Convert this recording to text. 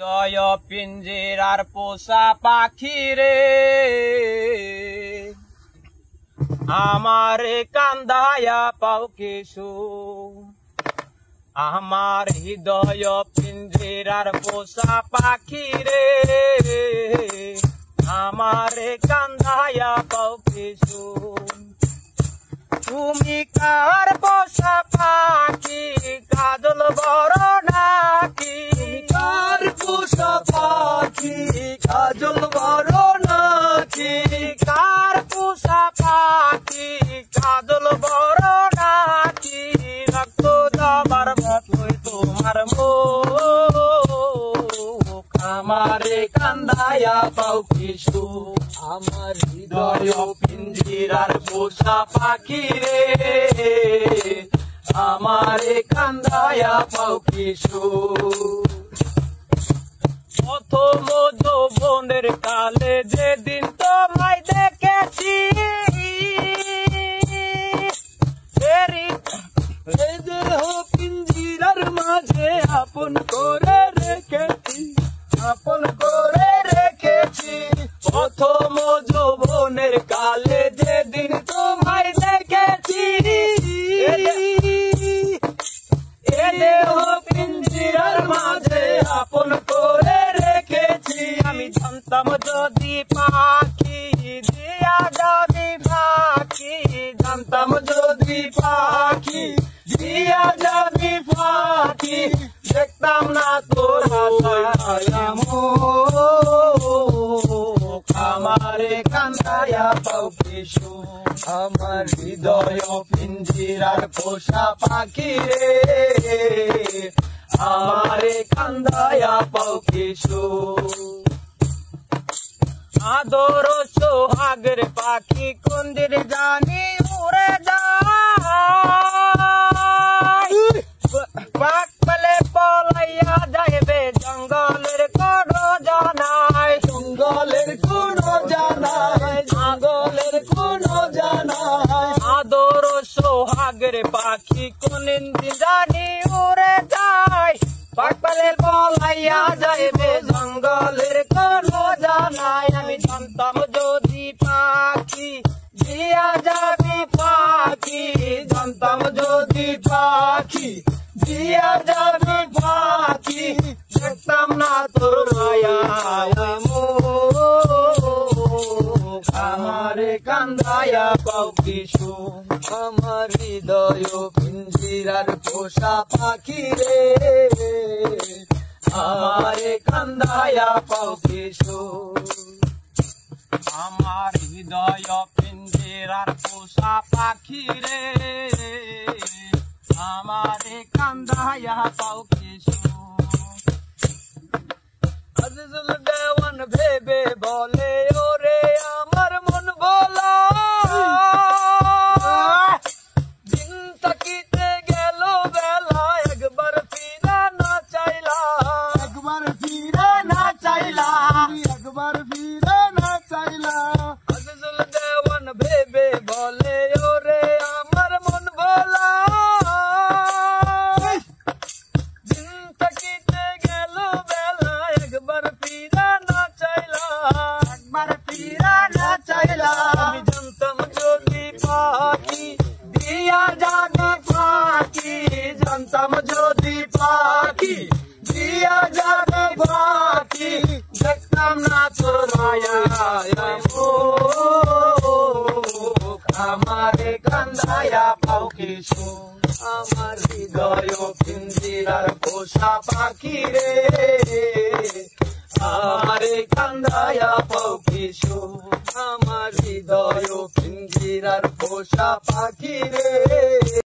জয় পিঞ্জিরার পোষা পাখি রে আমারে কান্দায়া পাও কেশু আমার হৃদয় পিঞ্জিরার পোষা পাখি রে আমারে কান্দায়া পাও কেশু তুমি কার পোষা পাখি কাজল বড় নাকি কার পোষা পাখি কাজল বড় নাকি কার পোষা পাখি কাজল বড় নাকি রক্ত যাবার মতোই তোমার মুখ আমারে কান্দায়া পাও কিছু আমার হৃদয় পিঞ্জিরার পোষা পাখি রে আমারে কান্দায়া পাও কিছু প্রথম যৌবনের কালে যেদিন তোমায় দেখেছি এই দেহ পিঞ্জিরার মাঝে আপন করে রেখেছি আপন করে রেখেছি প্রথম যৌবনের কালে যেদিন তোমায় দেখেছি এ দেহ পিঞ্জিরার মাঝে আপন করে রেখেছি আমি জানতাম যদি পাখি দিয়া যাবি পাখি জানতাম যদি পাখি দিয়া যাবি পাখি দেখতাম না তোর আমারে কান্দায়া পাও কিছু আমার হৃদয় পিঞ্জিরার পোষা পাখি রে আমারে কান্দায়া পাও কিছু আদর সোহাগের পাখি কোনদিন জানি উড়ে যায় পাক পেলে পলাইয়া যাইবে জঙ্গলের কোনো জানায় জঙ্গলের কোনো জানায় জঙ্গলের কোনো জানায় আদর সোহাগের পাখি কোনদিন জানি উড়ে যায় পাক পেলে পলাইয়া যাইবে জঙ্গলের কোনো জানায় আমি জানতাম যদি পাখি দিয়া যাবি পাখি জানতাম যদি পাখি দিয়া যাবি পাখি দেখতাম না তোর আমারে কান্দায়া পাও কিছু আমার হৃদয় পিঞ্জিরার পোষা পাখি রে আমারে কান্দায়া পাও কিছু আমার হৃদয় পিঞ্জিরার পোষা পাখি রে আমারে কান্দায়া পাও কিছু আজিজুল দেওয়ান ভেবে বলে ওরে আমার মন বলা দিন থাকিতে গেল বেলা একবার ফিরে না চাইলা একবার ফিরে না চাইলা একবার ফিরে না চাইলা আজিজুল দেওয়ান ভেবে বলে ওরে আমার মন বলা দিন থাকিতে গেল বেলা একবার ফিরে না চাইলা একবার ফিরে না চাইলা আমি জানতাম যদি পাখি দিয়া যাবি পাখি জানতাম যদি পাখি দিয়া যাবি পাখি দেখতাম না তোর আমারে কান্দায়া পাও কিছু আমার হৃদয় পিঞ্জিরার পোষা পাখি রে আমারে কান্দায়া পাও কিছু আমার হৃদয় পিঞ্জিরার পোষা পাখি রে।